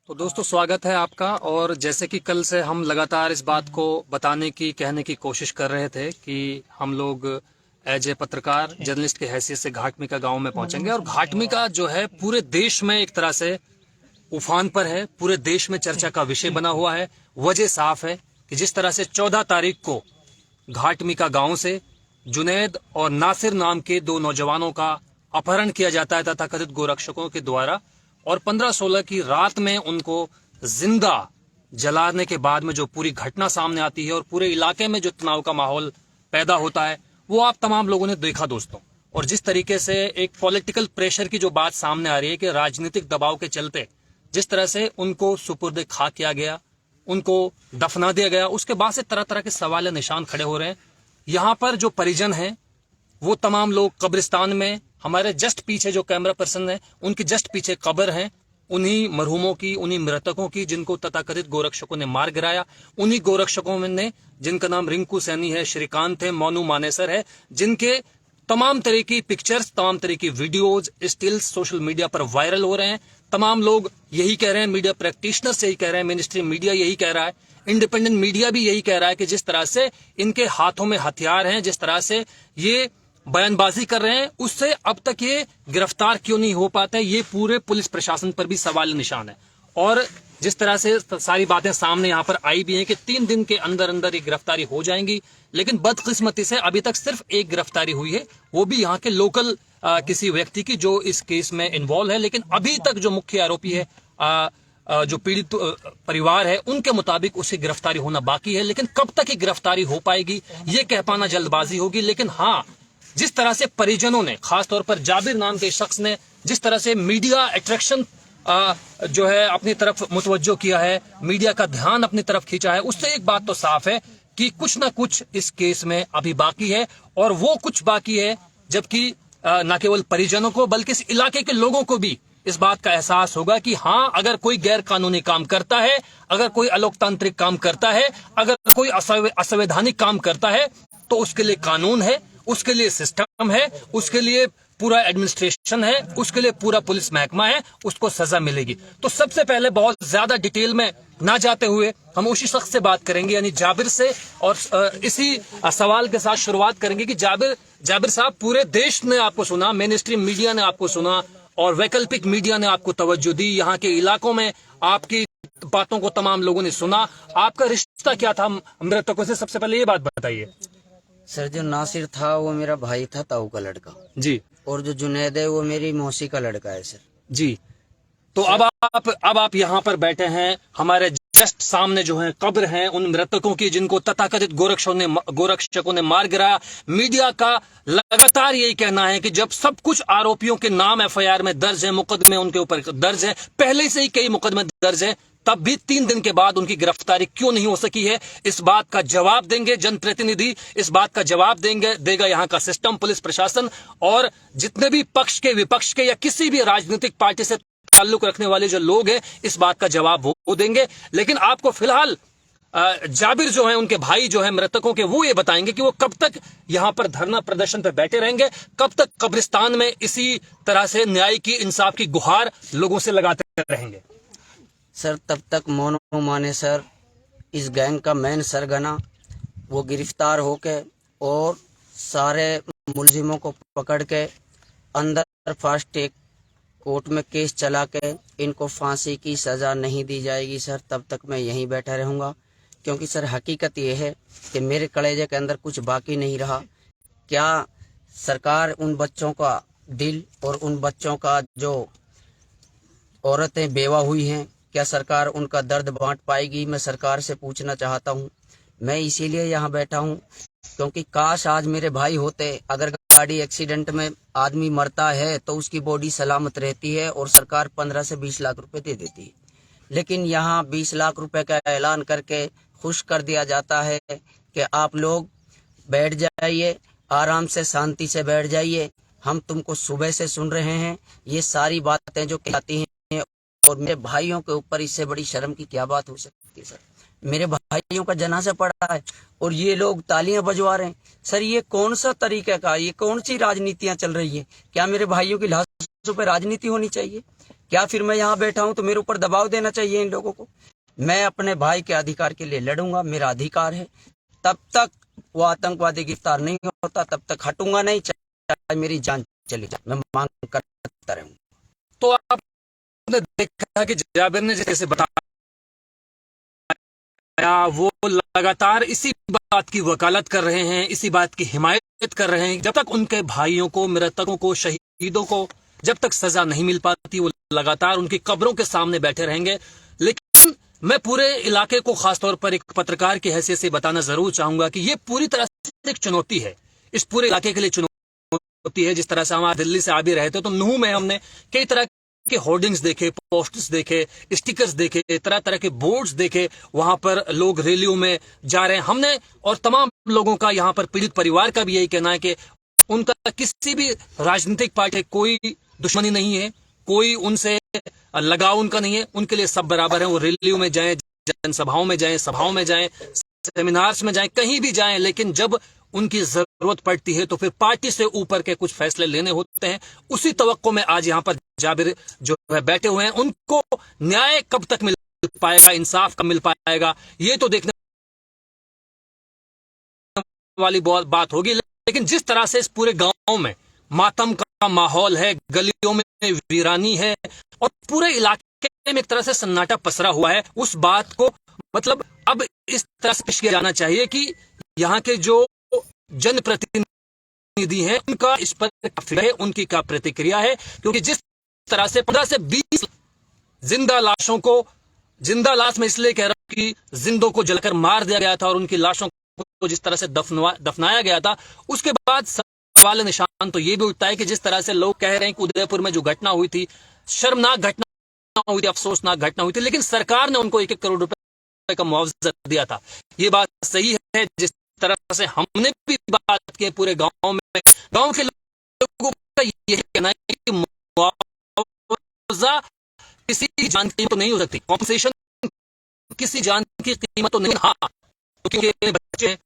तो दोस्तों स्वागत है आपका। और जैसे कि कल से हम लगातार इस बात को बताने की कहने की कोशिश कर रहे थे कि हम लोग एज ए पत्रकार जर्नलिस्ट की हैसियत से घाटमिका गांव में पहुंचेंगे। और घाटमिका जो है पूरे देश में एक तरह से उफान पर है, पूरे देश में चर्चा का विषय बना हुआ है। वजह साफ है कि जिस तरह से 14 तारीख को घाटमिका गांव से जुनैद और नासिर नाम के दो नौजवानों का अपहरण किया जाता है तथाकथित गोरक्षकों के द्वारा, और 15-16 की रात में उनको जिंदा जलाने के बाद में जो पूरी घटना सामने आती है और पूरे इलाके में जो तनाव का माहौल पैदा होता है वो आप तमाम लोगों ने देखा दोस्तों। और जिस तरीके से एक पॉलिटिकल प्रेशर की जो बात सामने आ रही है कि राजनीतिक दबाव के चलते जिस तरह से उनको सुपुर्द खा किया गया, उनको दफना दिया गया, उसके बाद से तरह तरह के सवाल निशान खड़े हो रहे हैं। यहाँ पर जो परिजन हैं वो तमाम लोग कब्रिस्तान में, हमारे जस्ट पीछे जो कैमरा पर्सन है उनके जस्ट पीछे कब्र है, उन्हीं मरहूमों की, उन्हीं मृतकों की जिनको तथाकथित गोरक्षकों ने मार गिराया, उन्हीं गोरक्षकों में ने जिनका नाम रिंकू सैनी है, श्रीकांत है, मोनू मानेसर है, जिनके तमाम तरह की पिक्चर्स, तमाम तरह की वीडियोज, स्टिल्स सोशल मीडिया पर वायरल हो रहे हैं। तमाम लोग यही कह रहे हैं, मीडिया प्रैक्टिशनर्स यही कह रहे हैं, मेन स्ट्रीम मीडिया यही कह रहा है, इंडिपेंडेंट मीडिया भी यही कह रहा है कि जिस तरह से इनके हाथों में हथियार हैं, जिस तरह से ये बयानबाजी कर रहे हैं, उससे अब तक ये गिरफ्तार क्यों नहीं हो पाते, ये पूरे पुलिस प्रशासन पर भी सवाल निशान है। और जिस तरह से सारी बातें सामने यहाँ पर आई भी हैं कि 3 दिन के अंदर अंदर ये गिरफ्तारी हो जाएंगी, लेकिन बदकिस्मती से अभी तक सिर्फ एक गिरफ्तारी हुई है, वो भी यहाँ के लोकल किसी व्यक्ति की जो इस केस में इन्वॉल्व है। लेकिन अभी तक जो मुख्य आरोपी है, जो पीड़ित परिवार है, उनके मुताबिक उसकी गिरफ्तारी होना बाकी है। लेकिन कब तक ये गिरफ्तारी हो पाएगी ये कह पाना जल्दबाजी होगी। लेकिन हाँ, जिस तरह से परिजनों ने, खासतौर पर जाबिर नाम के शख्स ने जिस तरह से मीडिया अट्रैक्शन जो है अपनी तरफ मुतवज्जो किया है, मीडिया का ध्यान अपनी तरफ खींचा है, उससे एक बात तो साफ है कि कुछ ना कुछ इस केस में अभी बाकी है। और वो कुछ बाकी है जबकि न केवल परिजनों को बल्कि इस इलाके के लोगों को भी इस बात का एहसास होगा कि हाँ, अगर कोई गैर कानूनी काम करता है, अगर कोई अलोकतांत्रिक काम करता है, अगर कोई असंवैधानिक काम करता है, तो उसके लिए कानून है, उसके लिए सिस्टम है, उसके लिए पूरा एडमिनिस्ट्रेशन है, उसके लिए पूरा पुलिस महकमा है, उसको सजा मिलेगी। तो सबसे पहले बहुत ज्यादा डिटेल में ना जाते हुए हम उसी शख्स से बात करेंगे, यानी जाबिर से, और इसी सवाल के साथ शुरुआत करेंगे कि जाबिर साहब, पूरे देश ने आपको सुना, मेन स्ट्रीम मीडिया ने आपको सुना और वैकल्पिक मीडिया ने आपको तवज्जो दी, यहाँ के इलाकों में आपकी बातों को तमाम लोगों ने सुना। आपका रिश्ता क्या था मृतकों से, सबसे पहले ये बात बताइए। सर, जो नासिर था वो मेरा भाई था, ताऊ का लड़का जी, और जो जुनैद है वो मेरी मौसी का लड़का है सर जी। तो अब आप यहाँ पर बैठे हैं, हमारे जस्ट सामने जो है कब्र है उन मृतकों की जिनको तथाकथित गोरक्षकों ने मार गिराया। मीडिया का लगातार यही कहना है कि जब सब कुछ आरोपियों के नाम एफआईआर में दर्ज है, मुकदमे उनके ऊपर दर्ज है, पहले से ही कई मुकदमे दर्ज है, तब भी 3 दिन के बाद उनकी गिरफ्तारी क्यों नहीं हो सकी है, इस बात का जवाब देंगे जनप्रतिनिधि, इस बात का जवाब देगा यहाँ का सिस्टम, पुलिस प्रशासन, और जितने भी पक्ष के, विपक्ष के या किसी भी राजनीतिक पार्टी से ताल्लुक रखने वाले जो लोग हैं, इस बात का जवाब वो देंगे। लेकिन आपको फिलहाल जाबिर जो है, उनके भाई जो है मृतकों के, वो ये बताएंगे कि वो कब तक यहाँ पर धरना प्रदर्शन पर बैठे रहेंगे, कब तक कब्रिस्तान में इसी तरह से न्याय की, इंसाफ की गुहार लोगों से लगाते रहेंगे। सर, तब तक मोनू मानेसर, इस गैंग का मेन सरगना, वो गिरफ्तार होके और सारे मुलजिमों को पकड़ के अंदर फास्ट ट्रैक कोर्ट में केस चला के इनको फांसी की सजा नहीं दी जाएगी सर, तब तक मैं यहीं बैठा रहूंगा। क्योंकि सर, हकीकत ये है कि मेरे कलेजे के अंदर कुछ बाकी नहीं रहा। क्या सरकार उन बच्चों का दिल और उन बच्चों का जो औरतें बेवा हुई हैं, क्या सरकार उनका दर्द बांट पाएगी? मैं सरकार से पूछना चाहता हूं। मैं इसीलिए यहाँ बैठा हूं क्योंकि काश आज मेरे भाई होते। अगर गाड़ी एक्सीडेंट में आदमी मरता है तो उसकी बॉडी सलामत रहती है और सरकार 15 से 20 लाख रुपए दे देती है, लेकिन यहाँ 20 लाख रुपए का ऐलान करके खुश कर दिया जाता है कि आप लोग बैठ जाइए, आराम से शांति से बैठ जाइए, हम तुमको सुबह से सुन रहे हैं। ये सारी बातें जो कहती हैं, और मेरे भाइयों के ऊपर इससे बड़ी शर्म की क्या बात हो सकती है सर। मेरे भाइयों का जनाजा पड़ा है और ये लोग तालियां बजवा रहे हैं। सर ये कौन सा तरीका का, ये कौन सी राजनीतियां चल रही है? क्या मेरे भाइयों की लाशों पर राजनीति होनी चाहिए? क्या फिर मैं यहाँ बैठा हूं तो मेरे ऊपर दबाव देना चाहिए इन लोगों को? मैं अपने भाई के अधिकार के लिए लड़ूंगा, मेरा अधिकार है। तब तक वो आतंकवादी गिरफ्तार नहीं होता तब तक हटूंगा नहीं, चाहे मेरी जान चली जाए, मैं मांग करता रहूंगा। तो आपने देखा कि जाबिर ने जैसे बताया, वो लगातार इसी बात की वकालत कर रहे हैं, इसी बात की हिमायत कर रहे हैं। जब तक उनके भाइयों को, मृतकों को, शहीदों को जब तक सजा नहीं मिल पाती, वो लगातार उनकी कब्रों के सामने बैठे रहेंगे। लेकिन मैं पूरे इलाके को खासतौर पर एक पत्रकार की हैसियत से बताना जरूर चाहूंगा कि ये पूरी तरह से एक चुनौती है, इस पूरे इलाके के लिए चुनौती है। जिस तरह से हम दिल्ली से आ भी रहे थे तो नूह में हमने कई तरह के होर्डिंग्स देखे, पोस्टर्स देखे, स्टिकर्स देखे, तरह तरह के बोर्ड्स देखे, वहां पर लोग रैलियों में जा रहे हैं। हमने और तमाम लोगों का, यहाँ पर पीड़ित परिवार का भी यही कहना है कि उनका किसी भी राजनीतिक पार्टी से कोई दुश्मनी नहीं है, कोई उनसे लगाव उनका नहीं है, उनके लिए सब बराबर है। वो रैलियों में जाएं, जनसभाओं में जाएं, सभाओं में जाएं, सेमिनार्स में जाएं, कहीं भी जाएं, लेकिन जब उनकी जरूरत पड़ती है तो फिर पार्टी से ऊपर के कुछ फैसले लेने होते हैं। उसी तवक्को में आज यहाँ पर जाबिर जो है बैठे हुए हैं। उनको न्याय कब तक मिल पाएगा, इंसाफ कब मिल पाएगा, ये तो देखने वाली बहुत बात होगी। लेकिन जिस तरह से इस पूरे गांव में मातम का माहौल है, गलियों में वीरानी है और पूरे इलाके में एक तरह से सन्नाटा पसरा हुआ है, उस बात को मतलब अब इस तरह से पेश किया जाना चाहिए कि यहाँ के जो जनप्रतिनिधि हैं उनका इस पर है, उनकी क्या प्रतिक्रिया है। क्योंकि जिस तरह से 15 से 20 जिंदा लाशों को, जिंदा लाश में इसलिए कह रहा हूं कि जिंदों को जलकर मार दिया गया था और उनकी लाशों को जिस तरह से दफनाया गया था, उसके बाद सवाल निशान तो ये भी उठता है कि जिस तरह से लोग कह रहे हैं कि उदयपुर में जो घटना हुई थी, शर्मनाक घटना हुई थी, अफसोसनाक घटना हुई थी, लेकिन सरकार ने उनको 1-1 करोड़ रुपए का मुआवजा दिया था। ये बात सही है। जिस तरह से हमने भी बात की पूरे गांव में, गांव के लोगों का यही कहना है कि मुआवजा किसी जान की कीमत तो नहीं हो सकती, कॉम्पनसेशन किसी जान की कीमत तो नहीं। हाँ, क्योंकि बच्चे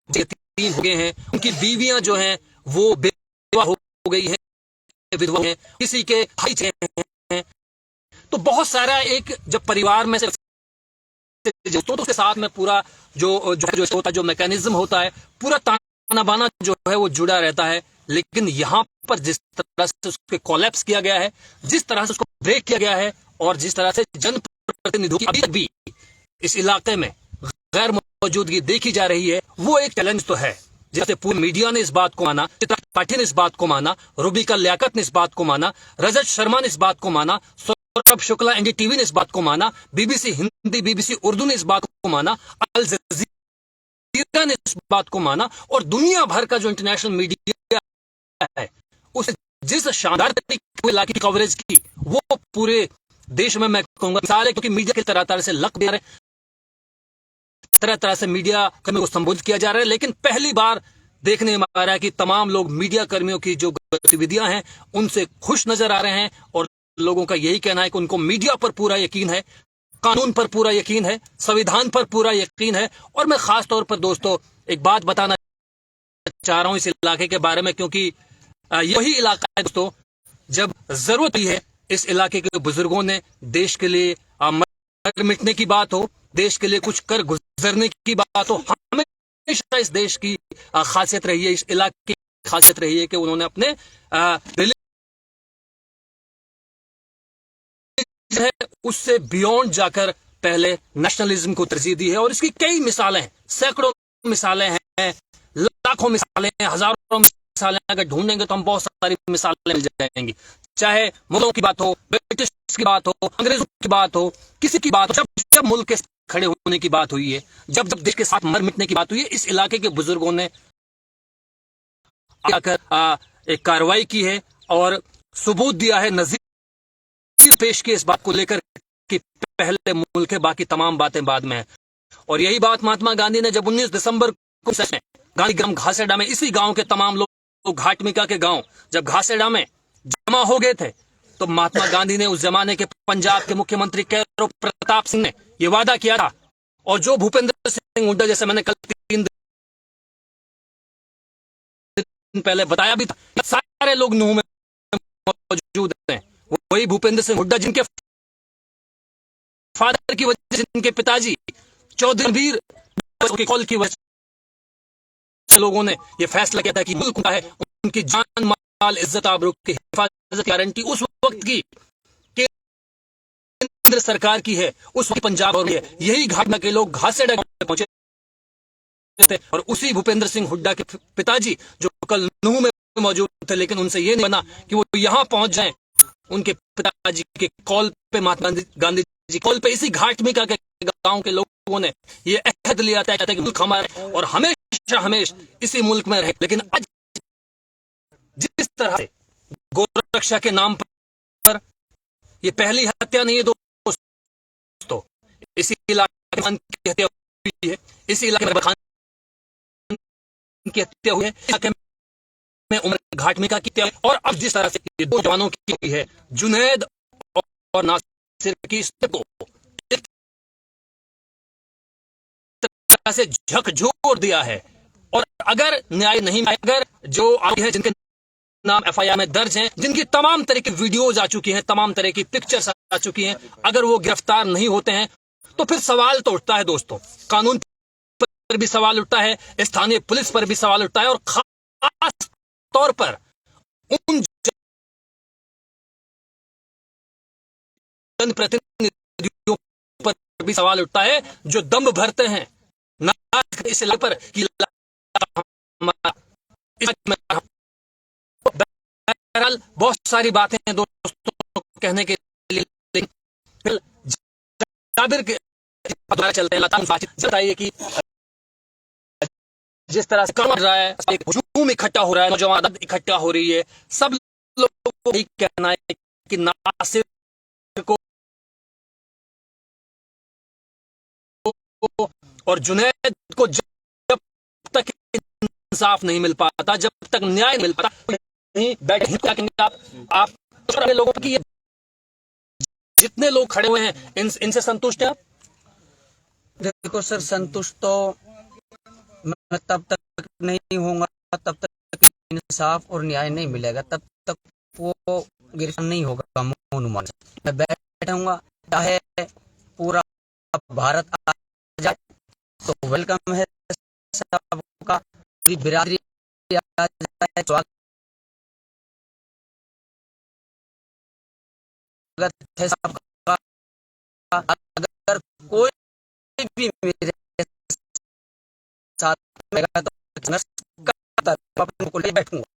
यतीम हो गए हैं, उनकी बीवियां जो हैं वो बेवा हो गई है, विधवा है, किसी के भाई हैं, तो बहुत सारा एक जब परिवार में से तो उसके साथ में पूरा जो होता है, जो मैकेनिज्म होता है, पूरा ताना बाना जो है वो जुड़ा रहता है। लेकिन यहाँ पर जिस तरह से उसके कोलैप्स किया गया है, जिस तरह से उसको ब्रेक किया गया है और जिस तरह से जनप्रतिनिधियों की अभी तक भी इस इलाके में गैर मौजूदगी देखी जा रही है, वो एक चैलेंज तो है। जैसे पूरी मीडिया ने इस बात को माना, चित्रा पाठी ने इस बात को माना, रूबिका लियाकत ने इस बात को माना, रजत शर्मा ने इस बात को माना, सौरभ शुक्ला एनडीटीवी ने इस बात को माना, बीबीसी हिंदी, बीबीसी उर्दू ने इस बात को माना, अल जजीरा ने इस बात को माना और दुनिया भर का जो इंटरनेशनल मीडिया है उस जिस शानदार तरीके इलाके की कवरेज की, वो पूरे देश में मैं कहूंगा मिसाल है। क्योंकि मीडिया की तरह से लक दे रहे, तरह तरह से मीडिया कर्मियों को संबोधित किया जा रहा है, लेकिन पहली बार देखने में आ रहा है कि तमाम लोग मीडिया कर्मियों की जो गतिविधियां हैं उनसे खुश नजर आ रहे हैं और लोगों का यही कहना है कि उनको मीडिया पर पूरा यकीन है, कानून पर पूरा यकीन है, संविधान पर पूरा यकीन है। और मैं खास तौर पर दोस्तों एक बात बताना चाह रहा हूं इस इलाके के बारे में, क्योंकि यही इलाका है दोस्तों जब जरूरत ही है, इस इलाके के बुजुर्गों ने देश के लिए मर मिटने की बात हो, देश के लिए कुछ कर गुजरने की बात हो, हमेशा इस देश की खासियत रही है, इस इलाके की खासियत रही है कि उन्होंने अपने है उससे बियॉन्ड जाकर पहले नेशनलिज्म को तरजीह दी है। और इसकी कई मिसालें हैं, सैकड़ों मिसालें हैं, लाखों मिसालें हैं, हजारों मिसालें अगर ढूंढेंगे तो हम बहुत सारी मिसालें मिल जाएंगी। चाहे मुगलों की बात हो, ब्रिटिश की बात हो, अंग्रेजों की बात हो, किसी की बात हो, जब मुल्क के खड़े होने की बात हुई है, जब देश के साथ मर मिटने की बात हुई है, इस इलाके के बुजुर्गों ने आकर एक कार्रवाई की है और सबूत दिया है, नजीर पेश की इस बात को लेकर कि पहले मुल्क है, बाकी तमाम बातें बाद में है। और यही बात महात्मा गांधी ने जब 19 दिसंबर को गांधीग्राम घासेडा में, इसी गांव के तमाम लोग घाटमिका के गांव जब घासेडा में जमा हो गए थे, तो महात्मा गांधी ने उस जमाने के पंजाब के मुख्यमंत्री कैरो प्रताप सिंह ने यह वादा किया था और जो भूपेंद्र सिंह हुड्डा, जैसे मैंने कल 3 दिन पहले बताया भी था, सारे लोग नूह में मौजूद हैं। वही भूपेंद्र सिंह हुड्डा जिनके फादर की वजह से, जिनके पिताजी चौधरी रणबीर की कॉल की वजह से लोगों ने यह फैसला किया था कि मुल्क है, उनकी जान माल इज्जत आबरू की हिफाजत गारंटी उस वक्त की केंद्र सरकार की है, उस वक्त पंजाब और यही घाटना के लोग घासे पहुंचे थे। और उसी भूपेंद्र सिंह हुड्डा के पिताजी जो कल नूह में मौजूद थे, लेकिन उनसे ये नहीं बना कि वो यहां पहुंच जाएं। उनके पिताजी के कॉल पे, महात्मा गांधी जी कॉल पे, इसी घाटमिका के गांव के लोगों ने ये अहद लिया था कि मुल्क हमारा और हमेशा हमेशा इसी मुल्क में रहे। लेकिन आज जिस तरह से गोरक्षा के नाम पर, ये पहली हत्या नहीं है दोस्तों, इसी इलाके में की हत्या हुई है, इसी इलाके में खान की हत्या हुई है, इलाके में उमर घाटमिका की हत्या, और अब जिस तरह से ये 2 जवानों की हुई है, जुनैद और नासिर की, को एक तरह से झकझोर दिया है। और अगर न्याय नहीं, अगर जो आरोपी है जिनके नाम एफआईआर में दर्ज हैं, जिनकी तमाम तरह की वीडियोज आ चुकी हैं, तमाम तरह की पिक्चर्स आ चुकी हैं, अगर वो गिरफ्तार नहीं होते हैं तो फिर सवाल तो उठता है दोस्तों, कानून पर भी सवाल उठता है, स्थानीय पुलिस पर भी सवाल उठता है, और खास तौर पर उन जनप्रतिनिधियों पर भी सवाल उठता है जो दम भरते हैं इस इलाके पर कि बहरहाल बहुत सारी बातें हैं दोस्तों कहने के लिए। जाबिर के द्वारा चलते हैं, बताइए कि जिस तरह से कर रहा है, एक हुजूम इकट्ठा हो रहा है, नौजवान इकट्ठा हो रही है, सब लोगों को यही कहना है कि नासिर को और जुनैद को जब तक इंसाफ नहीं मिल पाता, जब तक न्याय नहीं मिल पाता, नहीं बैठे आप लोगों की, जितने लोग खड़े हुए हैं इनसे संतुष्ट हैं आप? देखो सर, संतुष्ट तो मैं तब तक नहीं होऊंगा तब तक इंसाफ और न्याय नहीं मिलेगा, तब तक वो गिरफ्तार नहीं होगा मोनू से। मैं बैठूंगा, चाहे पूरा भारत आ जाए तो वेलकम है सबका, पूरी बिरादरी आ जाए, स्वागत है सबका। अगर कोई भी मेरे साथ में तो संघर्ष करता, मैं बैठूंगा।